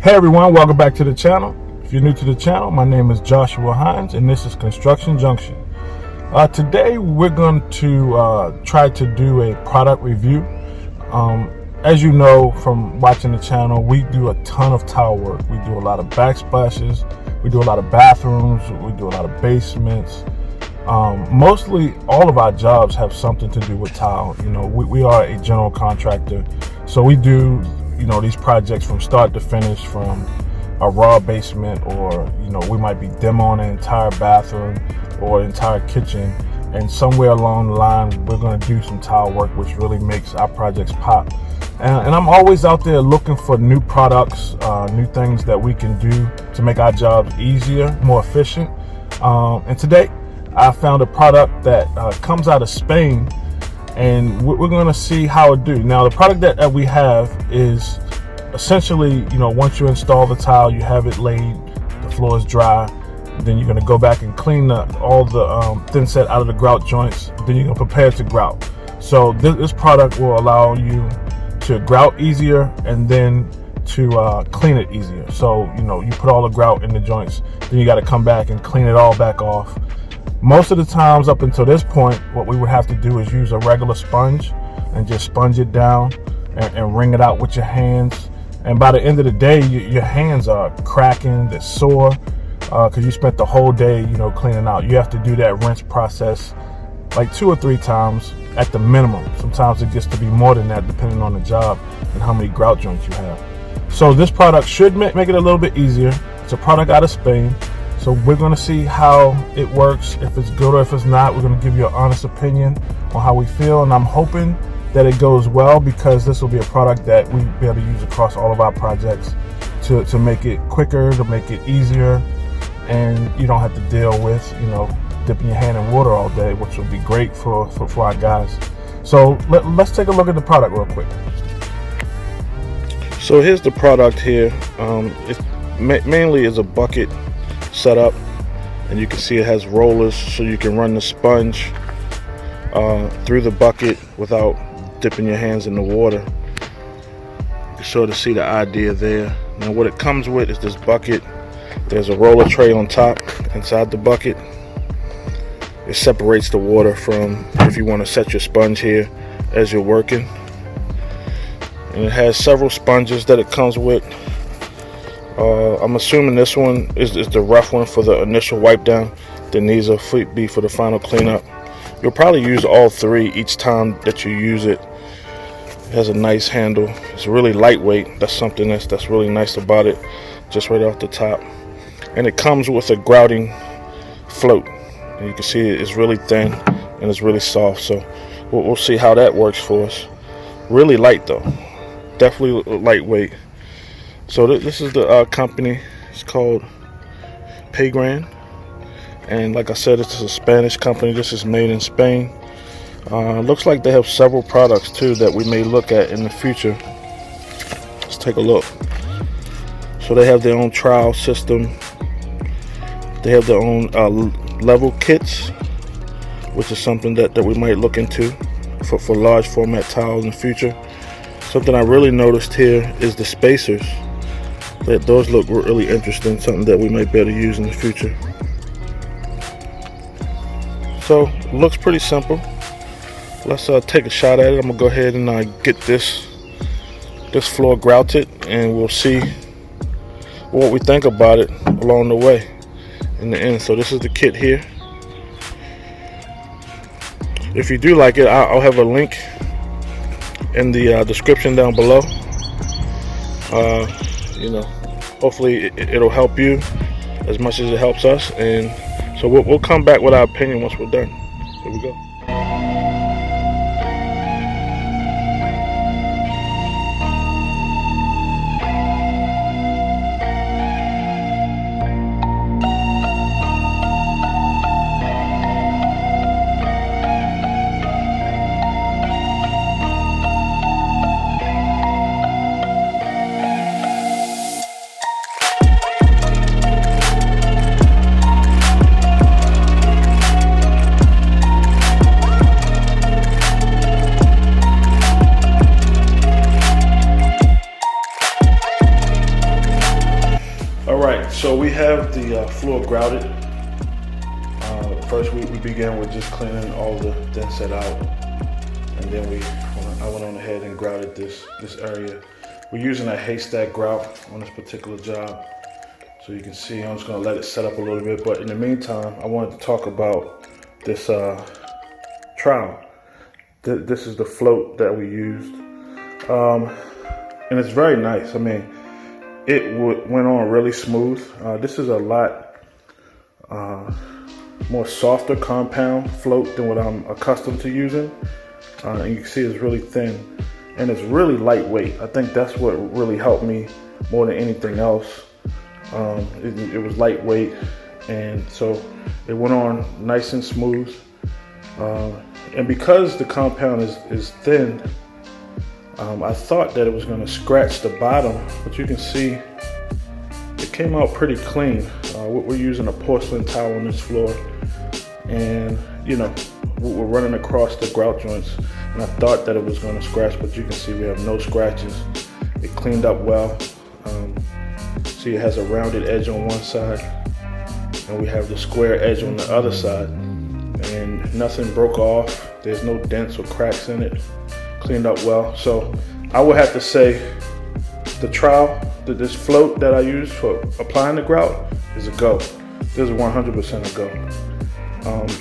Hey everyone, welcome back to the channel. If you're new to the channel, my name is Joshua Hines and this is Construction Junction. Today we're going to try to do a product review. As you know from watching the channel, we do a ton of tile work. We do a lot of backsplashes, we do a lot of bathrooms, we do a lot of basements. Mostly all of our jobs have something to do with tile. You know, we are a general contractor, so we do these projects from start to finish, from a raw basement, or we might be demoing an entire bathroom or entire kitchen, and somewhere along the line we're going to do some tile work, which really makes our projects pop. And I'm always out there looking for new products, new things that we can do to make our jobs easier, more efficient. And today I found a product that comes out of Spain, and we're going to see how it do. Now, the product that we have is essentially, once you install the tile, you have it laid, the floor is dry, then you're going to go back and clean all the thin set out of the grout joints, then you're going to prepare to grout. So this product will allow you to grout easier and then to clean it easier. So you put all the grout in the joints, then you got to come back and clean it all back off. Most of the times up until this point, what we would have to do is use a regular sponge and just sponge it down and wring it out with your hands. And by the end of the day, your hands are cracking, they're sore, because you spent the whole day, cleaning out. You have to do that rinse process like 2 or 3 times at the minimum. Sometimes it gets to be more than that, depending on the job and how many grout joints you have. So this product should make it a little bit easier. It's a product out of Spain. So we're going to see how it works, if it's good or if it's not. We're going to give you an honest opinion on how we feel, and I'm hoping that it goes well, because this will be a product that we'll be able to use across all of our projects to make it quicker, to make it easier, and you don't have to deal with dipping your hand in water all day, which will be great for our guys. So let's take a look at the product real quick. So here's the product here. It mainly is a bucket setup, and you can see it has rollers, so you can run the sponge through the bucket without dipping your hands in the water. You can sort of see the idea there. Now what it comes with is this bucket. There's a roller tray on top inside the bucket. It separates the water from if you want to set your sponge here as you're working. And it has several sponges that it comes with. I'm assuming this one is the rough one for the initial wipe down. Then these will be for the final cleanup. You'll probably use all 3 each time that you use it. It has a nice handle. It's really lightweight. That's something that's really nice about it, just right off the top. And it comes with a grouting float. And you can see it's really thin and it's really soft. So we'll see how that works for us. Really light though. Definitely lightweight. So this is the company. It's called Peygran, and like I said, it's a Spanish company. This is made in Spain. Looks like they have several products too that we may look at in the future. Let's take a look. So they have their own trowel system. They have their own level kits, which is something that we might look into for large format tiles in the future. Something I really noticed here is the spacers. Those look really interesting, something that we might be able to use in the future. So looks pretty simple. Let's take a shot at it. I'm gonna go ahead and get this floor grouted, and we'll see what we think about it along the way in the end. So this is the kit here. If you do like it, I'll have a link in the description down below. Hopefully it'll help you as much as it helps us, and so we'll come back with our opinion once we're done. Here we go. the floor grouted, first we began with just cleaning all the thinset out, and then I went on ahead and grouted this area. We're using a haystack grout on this particular job. So you can see, I'm just gonna let it set up a little bit, but in the meantime, I wanted to talk about this trowel. This is the float that we used, and it's very nice. I mean, it went on really smooth. This is a lot more softer compound float than what I'm accustomed to using. And you can see it's really thin and it's really lightweight. I think that's what really helped me more than anything else. It was lightweight, and so it went on nice and smooth. And because the compound is thin, I thought that it was going to scratch the bottom, but you can see it came out pretty clean. We're using a porcelain tile on this floor, and you know, we're running across the grout joints, and I thought that it was going to scratch, but you can see we have no scratches. It cleaned up well. See, it has a rounded edge on one side, and we have the square edge on the other side, and nothing broke off. There's no dents or cracks in it. Cleaned up well. So I would have to say the trowel, this float that I use for applying the grout is a go. This is 100% a go.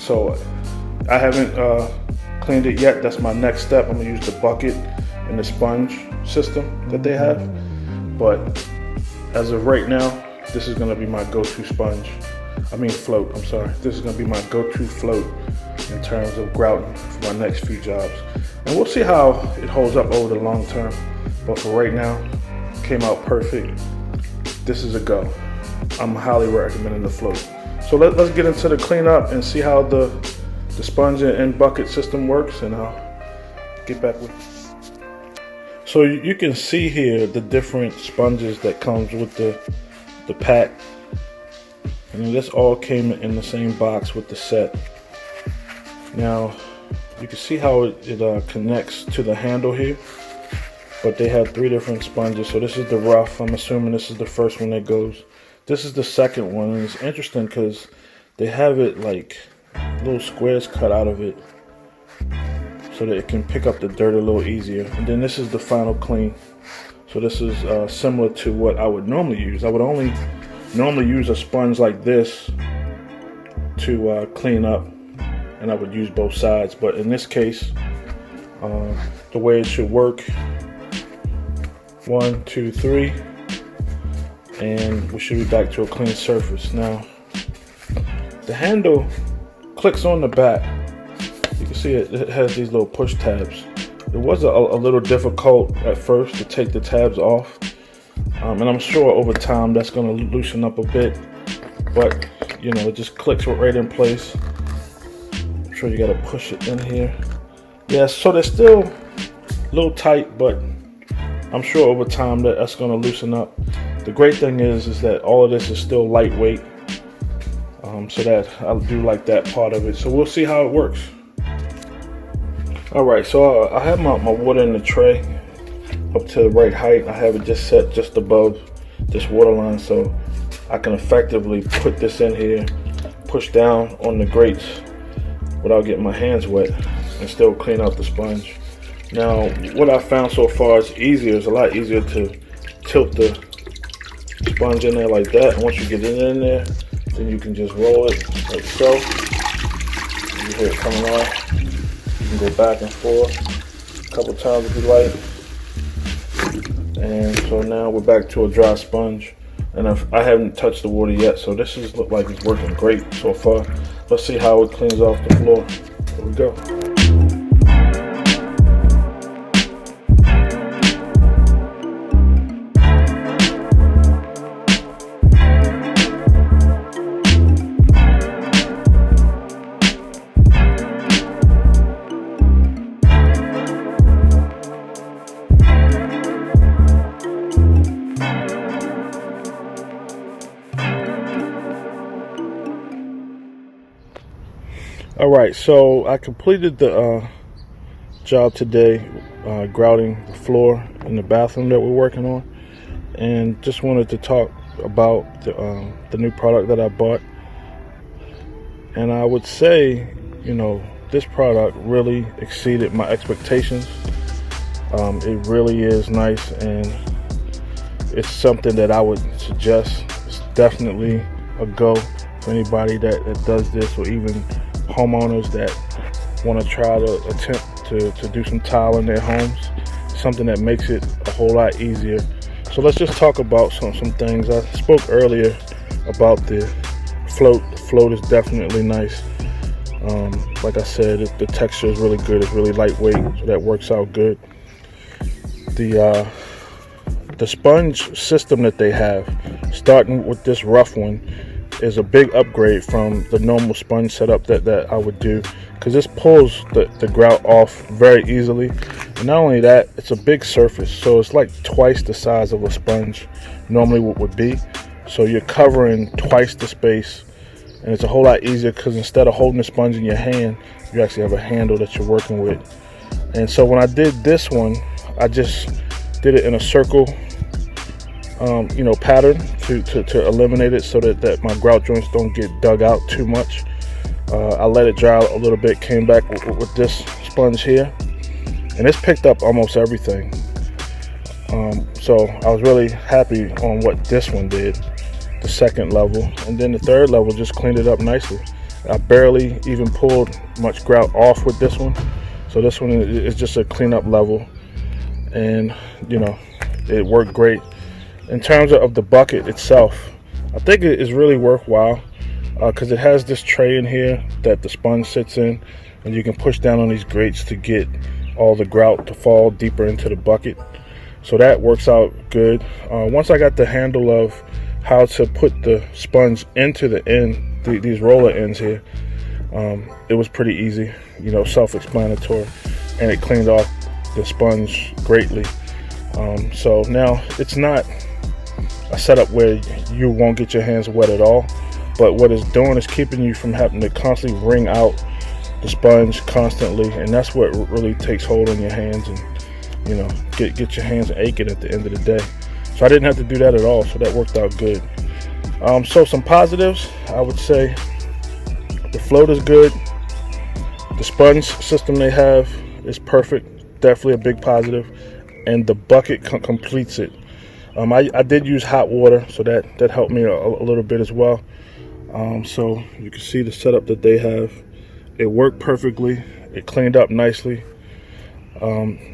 So I haven't cleaned it yet. That's my next step. I'm gonna use the bucket and the sponge system that they have. But as of right now, this is gonna be my go-to float, I'm sorry. This is gonna be my go-to float in terms of grouting for my next few jobs. And we'll see how it holds up over the long term. But for right now, it came out perfect. This is a go. I'm highly recommending the float. So let's get into the cleanup and see how the sponge and bucket system works, and I'll get back with you. So you can see here the different sponges that comes with the pack. And this all came in the same box with the set. Now, you can see how it connects to the handle here, but they have 3 different sponges. So this is the rough. I'm assuming this is the first one that goes. This is the second one, and it's interesting because they have it like little squares cut out of it so that it can pick up the dirt a little easier. And then this is the final clean. So this is similar to what I would normally use. I would only normally use a sponge like this to clean up, and I would use both sides. But in this case, the way it should work, 1, 2, 3, and we should be back to a clean surface. Now, the handle clicks on the back. You can see it has these little push tabs. It was a little difficult at first to take the tabs off, and I'm sure over time that's going to loosen up a bit, but you know, it just clicks right in place. I'm sure you got to push it in here. Yeah, so they're still a little tight, but I'm sure over time that's going to loosen up. The great thing is that all of this is still lightweight, so that I do like that part of it. So we'll see how it works. Alright, so I have my water in the tray up to the right height. I have it just set just above this water line, so I can effectively put this in here, push down on the grates without getting my hands wet, and still clean out the sponge. Now, what I found so far is easier. It's a lot easier to tilt the sponge in there like that, and once you get it in there, then you can just roll it like so. You hear it coming off. You can go back and forth a couple times if you like. And so now we're back to a dry sponge, and I haven't touched the water yet, so this is look like it's working great so far. Let's see how it cleans off the floor. Here we go. Alright, so I completed the job today, grouting the floor in the bathroom that we're working on, and just wanted to talk about the new product that I bought, and I would say, you know, this product really exceeded my expectations. It really is nice, and it's something that I would suggest. It's definitely a go for anybody that does this, or even homeowners that want to try to attempt to do some tile in their homes. Something that makes it a whole lot easier. So let's just talk about some things. I spoke earlier about the float. The float is definitely nice. Like I said, the texture is really good. It's really lightweight, so that works out good. The sponge system that they have, starting with this rough one, is a big upgrade from the normal sponge setup that I would do, because this pulls the grout off very easily. And not only that, it's a big surface, so it's like twice the size of a sponge normally would be. So you're covering twice the space, and it's a whole lot easier because instead of holding the sponge in your hand, you actually have a handle that you're working with. And so when I did this one, I just did it in a circle pattern to eliminate it, so that my grout joints don't get dug out too much. I let it dry a little bit, came back with this sponge here, and it's picked up almost everything. So I was really happy on what this one did, the second level. And then the third level just cleaned it up nicely. I barely even pulled much grout off with this one. So this one is just a cleanup level, and you know, it worked great. In terms of the bucket itself, I think it is really worthwhile, because it has this tray in here that the sponge sits in, and you can push down on these grates to get all the grout to fall deeper into the bucket. So that works out good. Once I got the handle of how to put the sponge into the end, these roller ends here, it was pretty easy, you know, self-explanatory, and it cleaned off the sponge greatly. So now it's not a setup where you won't get your hands wet at all, but what it's doing is keeping you from having to constantly wring out the sponge constantly, and that's what really takes hold on your hands, and you know, get your hands aching at the end of the day. So I didn't have to do that at all, so that worked out good. So some positives, I would say the float is good, the sponge system they have is perfect, definitely a big positive, and the bucket completes it. I did use hot water, so that helped me a little bit as well. So you can see the setup that they have. It worked perfectly. It cleaned up nicely.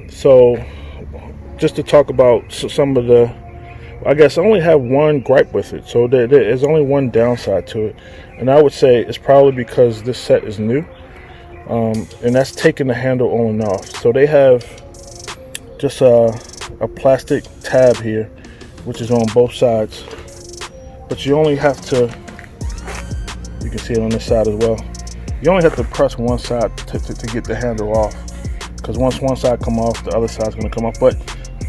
So just to talk about some of the, I guess I only have one gripe with it. So there is only one downside to it, and I would say it's probably because this set is new, and that's taking the handle on and off. So they have just a plastic tab here, which is on both sides, but you only have to, you can see it on this side as well, you only have to press one side to get the handle off, because once one side come off, the other side's going to come off. But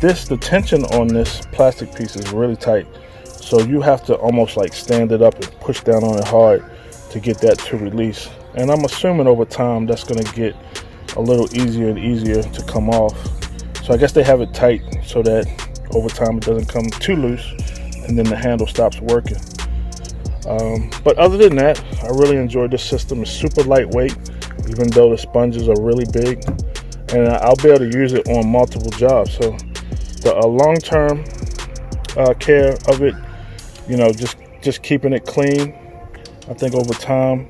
the tension on this plastic piece is really tight, so you have to almost like stand it up and push down on it hard to get that to release. And I'm assuming over time that's going to get a little easier and easier to come off. So I guess they have it tight so that over time it doesn't come too loose, and then the handle stops working. But other than that, I really enjoyed this system. It's super lightweight, even though the sponges are really big, and I'll be able to use it on multiple jobs. So the long-term care of it, you know, just keeping it clean, I think over time,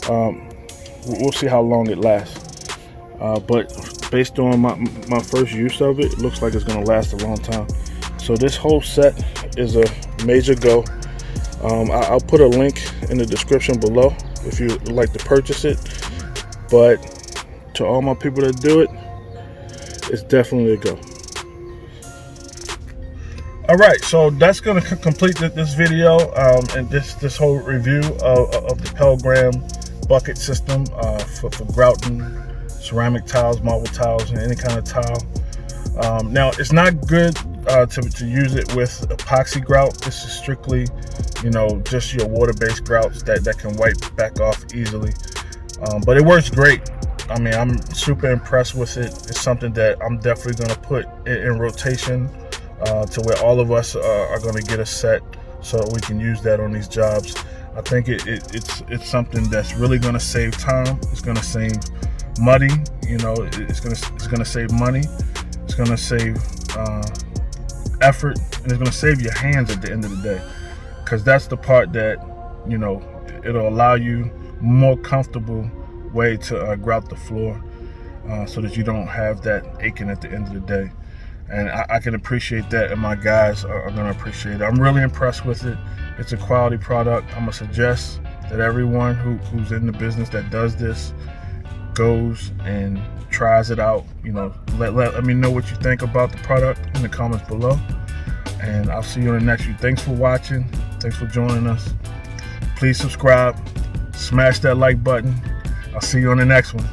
we'll see how long it lasts. But based on my first use of it, it looks like it's going to last a long time. So this whole set is a major go. I'll put a link in the description below if you'd like to purchase it. But to all my people that do it, it's definitely a go. Alright, so that's going to complete this video and this whole review of the Peygran bucket system for grouting ceramic tiles, marble tiles, and any kind of tile. Now, it's not good to use it with epoxy grout. This is strictly, you know, just your water-based grouts that can wipe back off easily. But it works great. I mean, I'm super impressed with it. It's something that I'm definitely going to put in rotation to where all of us are going to get a set so we can use that on these jobs. I think it's something that's really going to save time. It's going to save money. It's going to save money. It's going to save effort, and it's going to save your hands at the end of the day, because that's the part that it'll allow you more comfortable way to grout the floor, so that you don't have that aching at the end of the day. And I can appreciate that, and my guys are going to appreciate it. I'm really impressed with it. It's a quality product. I'm going to suggest that everyone who's in the business that does this goes and tries it out. Let me know what you think about the product in the comments below. And I'll see you in the next video. Thanks for watching. Thanks for joining us. Please subscribe. Smash that like button. I'll see you on the next one.